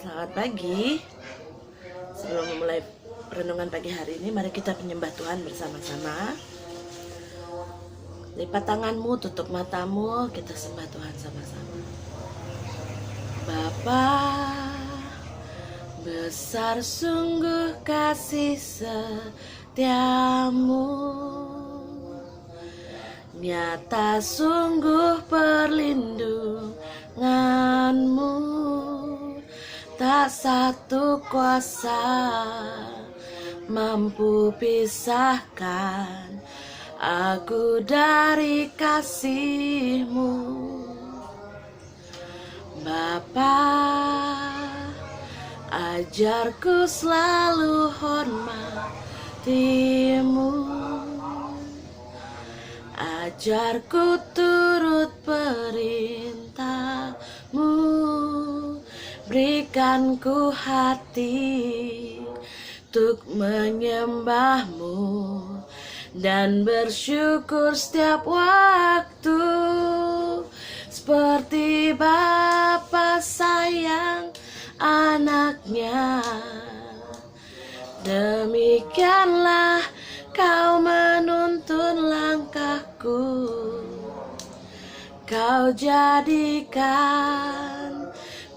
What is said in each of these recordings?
Selamat pagi. Sebelum memulai renungan pagi hari ini, mari kita menyembah Tuhan bersama-sama. Lipat tanganmu, tutup matamu, kita sembah Tuhan sama-sama. Bapa, besar sungguh kasih setiamu, nyata sungguh perlindunganmu, tak satu kuasa mampu pisahkan aku dari kasih-Mu. Bapa, ajarku selalu hormati-Mu, ajarku turut perintah-Mu, berikanku hati untuk menyembah-Mu dan bersyukur setiap waktu, seperti Bapa sayang anaknya. Demikianlah Kau menuntun langkahku, Kau jadikan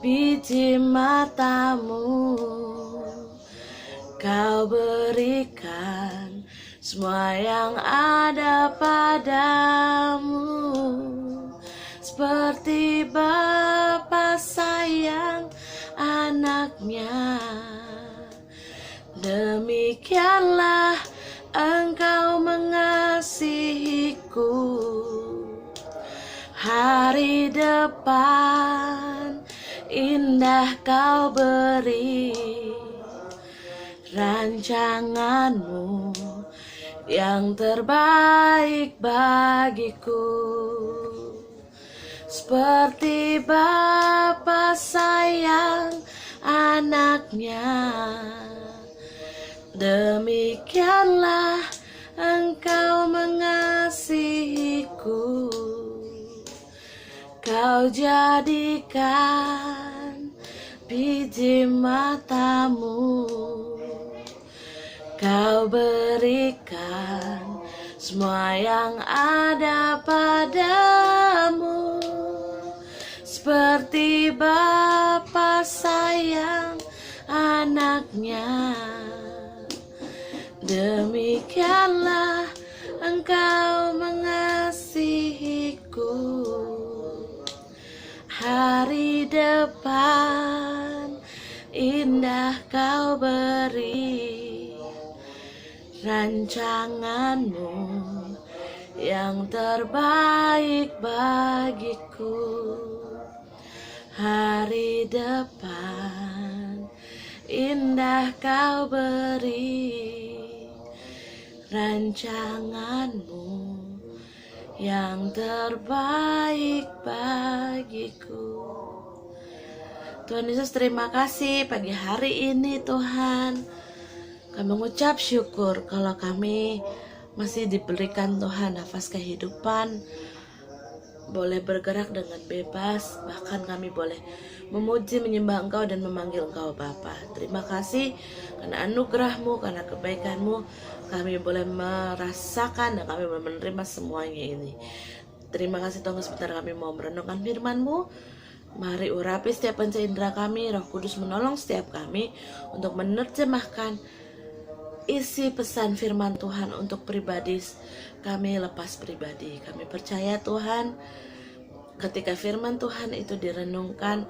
biji matamu, Kau berikan semua yang ada padamu, seperti Bapa sayang anaknya. Demikianlah Engkau mengasihiku. Hari depan indah Kau beri, rancangan-Mu yang terbaik bagiku, seperti Bapa sayang anaknya. Demikianlah Engkau mengasihiku. Kau jadikan biji matamu, Kau berikan semua yang ada padamu, seperti Bapa sayang anaknya. Demikianlah Engkau mengasihiku. Hari depan indah Kau beri, rancangan-Mu yang terbaik bagiku. Hari depan indah Kau beri, rancangan-Mu yang terbaik bagiku. Tuhan Yesus, terima kasih pagi hari ini Tuhan. Kami mengucap syukur kalau kami masih diberikan Tuhan nafas kehidupan, boleh bergerak dengan bebas, bahkan kami boleh memuji, menyembah Engkau dan memanggil Engkau Bapa. Terima kasih karena anugerah-Mu, karena kebaikan-Mu, kami boleh merasakan dan kami boleh menerima semuanya ini. Terima kasih Tuhan, sebentar kami mau merenungkan firman-Mu. Mari urapi setiap panca indera kami, Roh Kudus menolong setiap kami untuk menerjemahkan isi pesan firman Tuhan untuk pribadi kami lepas pribadi. Kami percaya Tuhan, ketika firman Tuhan itu direnungkan,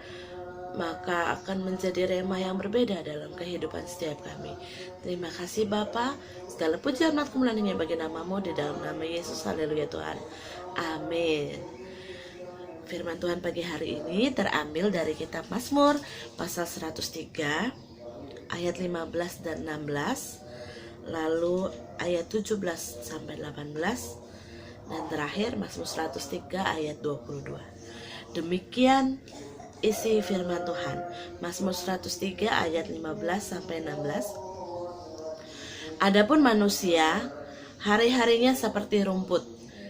maka akan menjadi rema yang berbeda dalam kehidupan setiap kami. Terima kasih Bapa. Segala puji hormat kemuliaan hanya bagi nama-Mu, di dalam nama Yesus. Haleluya Tuhan. Amin. Firman Tuhan pagi hari ini terambil dari kitab Mazmur pasal 103 ayat 15 dan 16, lalu ayat 17 sampai 18, dan terakhir Mazmur 103 ayat 22. Demikian isi firman Tuhan. Mazmur 103 ayat 15 sampai 16. Adapun manusia, hari-harinya seperti rumput,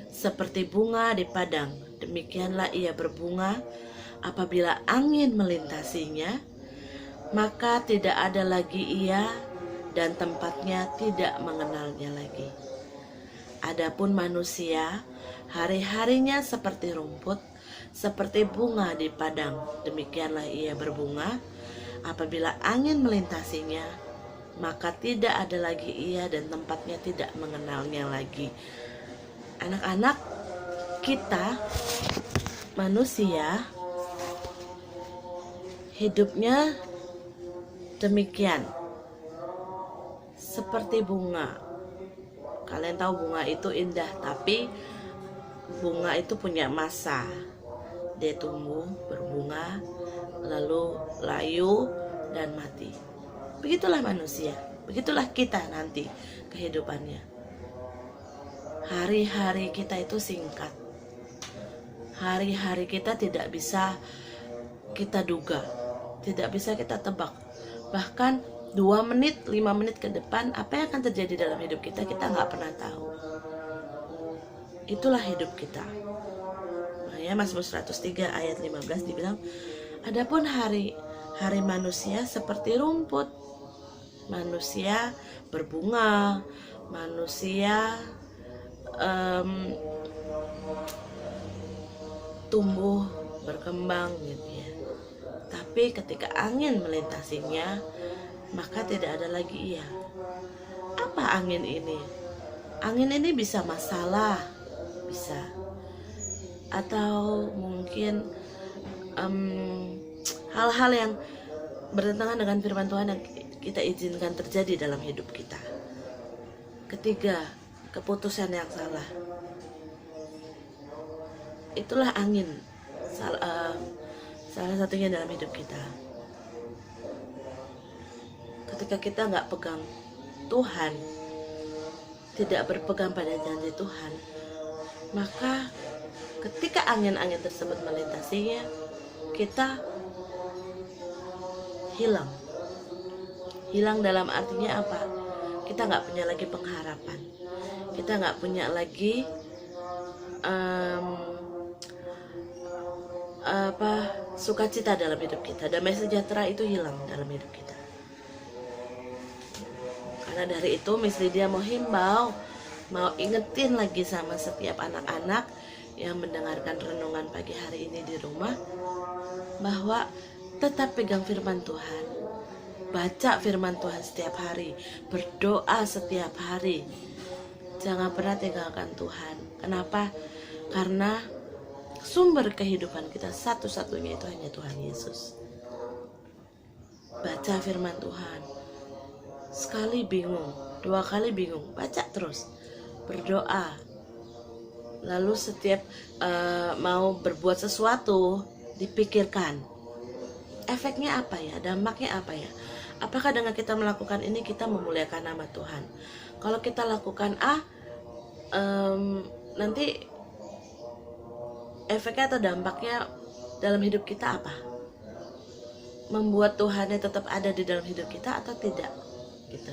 seperti bunga di padang. Demikianlah ia berbunga apabila angin melintasinya. maka tidak ada lagi ia dan tempatnya tidak mengenalnya lagi. Adapun manusia, hari-harinya seperti rumput, seperti bunga di padang, demikianlah ia berbunga. Apabila angin melintasinya, maka tidak ada lagi ia dan tempatnya tidak mengenalnya lagi. Anak-anak, kita manusia hidupnya demikian, seperti bunga. Kalian tahu bunga itu indah, tapi bunga itu punya masa. Dia tumbuh, berbunga, lalu layu dan mati. Begitulah manusia, begitulah kita nanti kehidupannya. Hari-hari kita itu singkat. Hari-hari kita tidak bisa kita duga, tidak bisa kita tebak. Bahkan 2 menit, 5 menit ke depan, apa yang akan terjadi dalam hidup kita nggak pernah tahu. Itulah hidup kita. Makanya Mazmur 103 ayat 15 dibilang, adapun hari manusia seperti rumput. Manusia berbunga, manusia tumbuh, berkembang gitu ya. Tapi ketika angin melintasinya, maka tidak ada lagi ia. Apa angin ini? Angin ini bisa masalah, bisa, atau mungkin hal-hal yang bertentangan dengan firman Tuhan yang kita izinkan terjadi dalam hidup kita. Ketiga, keputusan yang salah. Itulah angin, salah satunya dalam hidup kita. Ketika kita nggak pegang Tuhan, tidak berpegang pada janji Tuhan, maka ketika angin-angin tersebut melintasinya, kita hilang. Hilang dalam artinya apa? Kita nggak punya lagi pengharapan, kita nggak punya lagi sukacita dalam hidup kita. Damai sejahtera itu hilang dalam hidup kita. Karena dari itu Miss Lydia mau himbau, mau ingetin lagi sama setiap anak-anak yang mendengarkan renungan pagi hari ini di rumah, bahwa tetap pegang firman Tuhan, baca firman Tuhan setiap hari, berdoa setiap hari. Jangan pernah tinggalkan Tuhan. Kenapa? Karena sumber kehidupan kita satu-satunya itu hanya Tuhan Yesus. Baca firman Tuhan. Sekali bingung, 2 kali bingung, baca terus, berdoa. Lalu setiap mau berbuat sesuatu, dipikirkan efeknya apa ya, dampaknya apa ya. Apakah dengan kita melakukan ini kita memuliakan nama Tuhan? Kalau kita lakukan A, nanti efeknya atau dampaknya dalam hidup kita apa? Membuat Tuhannya tetap ada di dalam hidup kita atau tidak? Gitu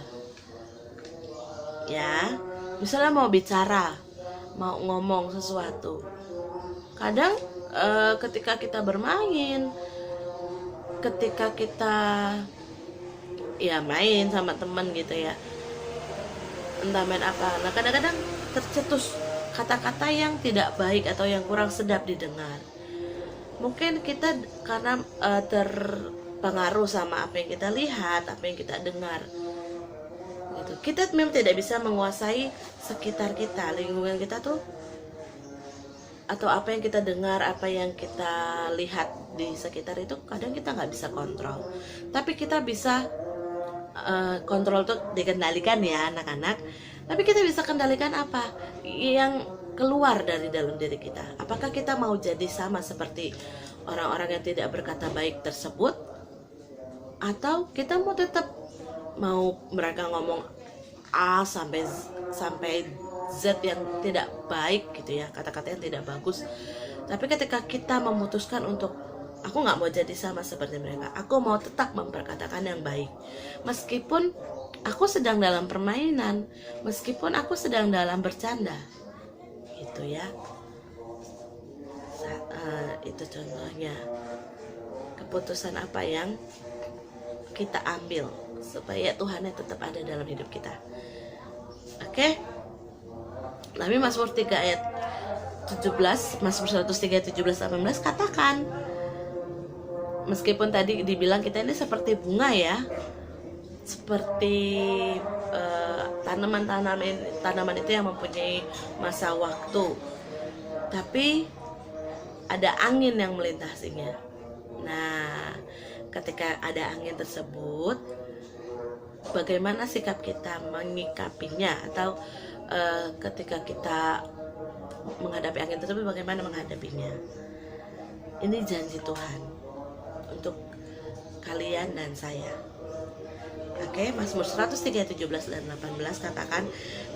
ya. Misalnya mau bicara, mau ngomong sesuatu, kadang ketika kita bermain, ketika kita ya main sama teman gitu ya, entah main apa, nah kadang-kadang tercetus kata-kata yang tidak baik atau yang kurang sedap didengar. Mungkin kita karena terpengaruh sama apa yang kita lihat, apa yang kita dengar gitu. Kita memang tidak bisa menguasai sekitar kita, lingkungan kita tuh, atau apa yang kita dengar, apa yang kita lihat di sekitar itu kadang kita nggak bisa kontrol. Tapi kita bisa kontrol tuh dikendalikan ya anak-anak. Tapi kita bisa kendalikan apa yang keluar dari dalam diri kita. Apakah kita mau jadi sama seperti orang-orang yang tidak berkata baik tersebut, atau kita mau tetap mau mereka ngomong A sampai Z yang tidak baik gitu ya, kata-kata yang tidak bagus. Tapi ketika kita memutuskan untuk aku nggak mau jadi sama seperti mereka, aku mau tetap memperkatakan yang baik, meskipun aku sedang dalam permainan, meskipun aku sedang dalam bercanda, gitu ya. Itu contohnya keputusan apa yang kita ambil supaya Tuhan tetap ada dalam hidup kita. Oke? Tapi Mazmur 3 ayat 17, Mazmur 103 ayat 17-18 katakan, meskipun tadi dibilang kita ini seperti bunga ya, seperti tanaman itu yang mempunyai masa waktu, tapi ada angin yang melintasinya. Nah, ketika ada angin tersebut, bagaimana sikap kita menyikapinya, atau ketika kita menghadapi angin tersebut, bagaimana menghadapinya? Ini janji Tuhan untuk kalian dan saya. Oke, Mazmur 103, 17 dan 18 katakan,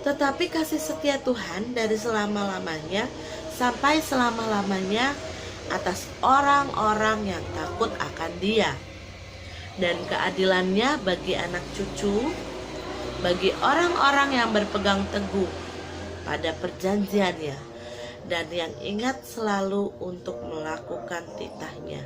tetapi kasih setia Tuhan dari selama-lamanya sampai selama-lamanya atas orang-orang yang takut akan Dia, dan keadilannya bagi anak cucu, bagi orang-orang yang berpegang teguh pada perjanjiannya dan yang ingat selalu untuk melakukan titahnya.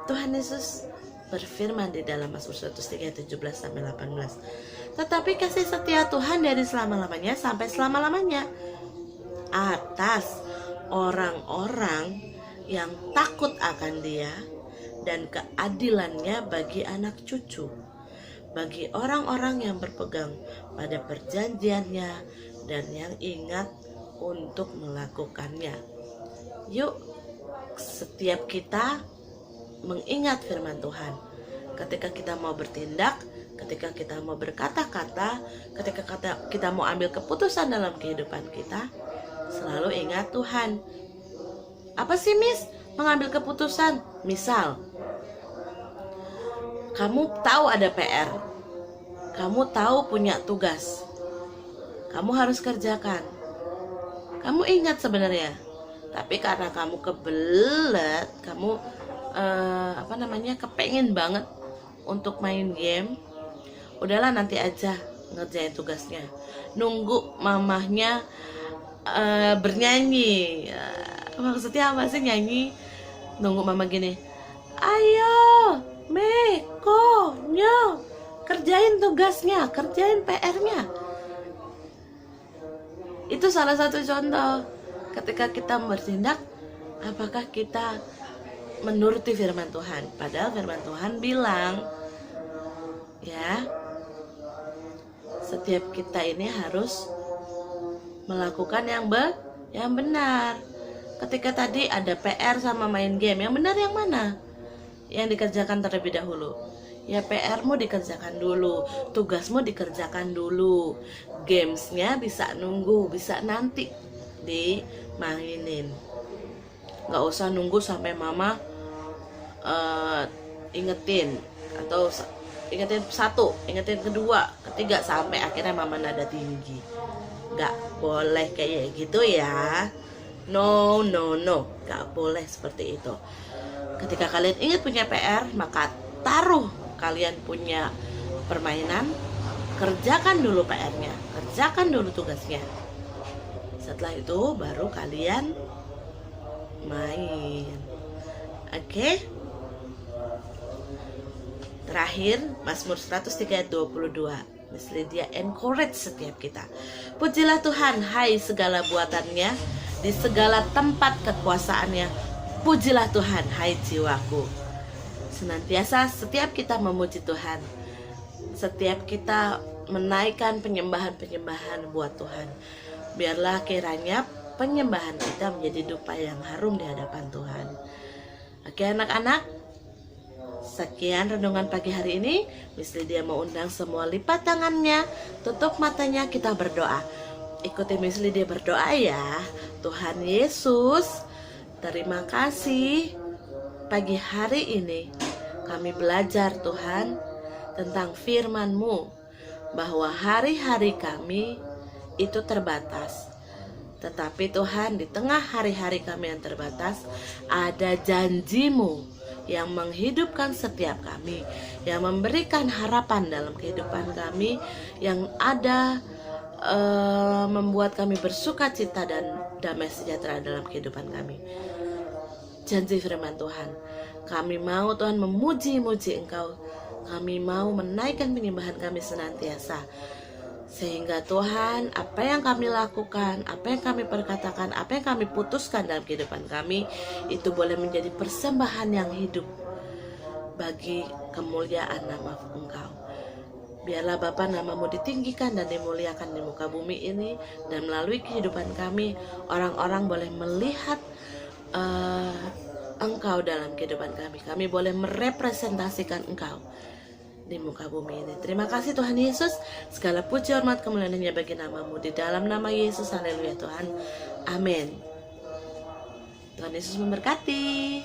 Tuhan Yesus berfirman di dalam Mazmur 103, 17-18, tetapi kasih setia Tuhan dari selama-lamanya sampai selama-lamanya atas orang-orang yang takut akan Dia, dan keadilannya bagi anak cucu, bagi orang-orang yang berpegang pada perjanjiannya dan yang ingat untuk melakukannya. Yuk, setiap kita mengingat firman Tuhan ketika kita mau bertindak, ketika kita mau berkata-kata, ketika kita mau ambil keputusan dalam kehidupan kita. Selalu ingat Tuhan. Apa sih, Miss, mengambil keputusan? Misal, kamu tahu ada PR, kamu tahu punya tugas, kamu harus kerjakan, kamu ingat sebenarnya, tapi karena kamu kebelet, kamu kepengen banget untuk main game, udahlah nanti aja ngerjain tugasnya, nunggu mamahnya bernyanyi. Maksudnya apa sih nyanyi? Nunggu mama gini, ayo Meko, nyo, kerjain tugasnya, kerjain PR-nya. Itu salah satu contoh ketika kita bertindak, apakah kita menuruti firman Tuhan. Padahal firman Tuhan bilang, ya, setiap kita ini harus melakukan yang benar. Ketika tadi ada PR sama main game, yang benar yang mana? Yang dikerjakan terlebih dahulu. Ya, PR-mu dikerjakan dulu, tugasmu dikerjakan dulu, gamesnya bisa nunggu, bisa nanti dimainin. Gak usah nunggu sampai mama ingetin, atau ingetin satu, ingetin kedua, ketiga, sampai akhirnya mama nada tinggi. Gak boleh kayak gitu ya. No, gak boleh seperti itu. Ketika kalian ingat punya PR, maka taruh kalian punya permainan, kerjakan dulu PR-nya, kerjakan dulu tugasnya. Setelah itu baru kalian main. Oke? Terakhir, Mazmur 103 ayat 22. Mesti dia encourage setiap kita. Pujilah Tuhan, hai segala buatannya, di segala tempat kekuasaannya. Pujilah Tuhan, hai jiwaku. Senantiasa setiap kita memuji Tuhan, setiap kita menaikkan penyembahan-penyembahan buat Tuhan. Biarlah kiranya penyembahan kita menjadi dupa yang harum di hadapan Tuhan. Oke anak-anak, sekian renungan pagi hari ini. Misli dia mau undang semua lipat tangannya, tutup matanya, kita berdoa. Ikuti Misli dia berdoa ya. Tuhan Yesus, terima kasih pagi hari ini kami belajar Tuhan tentang firman-Mu, bahwa hari-hari kami itu terbatas. Tetapi Tuhan, di tengah hari-hari kami yang terbatas, ada janji-Mu yang menghidupkan setiap kami, yang memberikan harapan dalam kehidupan kami, yang ada membuat kami bersuka cita dan damai sejahtera dalam kehidupan kami. janji firman Tuhan. Kami mau Tuhan memuji-muji Engkau. Kami mau menaikkan penyembahan kami senantiasa. Sehingga Tuhan, apa yang kami lakukan, apa yang kami perkatakan, apa yang kami putuskan dalam kehidupan kami, itu boleh menjadi persembahan yang hidup bagi kemuliaan nama Engkau. Biarlah Bapa, namamu ditinggikan dan dimuliakan di muka bumi ini, dan melalui kehidupan kami, orang-orang boleh melihat Engkau dalam kehidupan kami. Kami boleh merepresentasikan Engkau di muka bumi ini. Terima kasih Tuhan Yesus. Segala puji, hormat, kemuliaan hanya bagi namamu. Di dalam nama Yesus, haleluya Tuhan. Amin. Tuhan Yesus memberkati.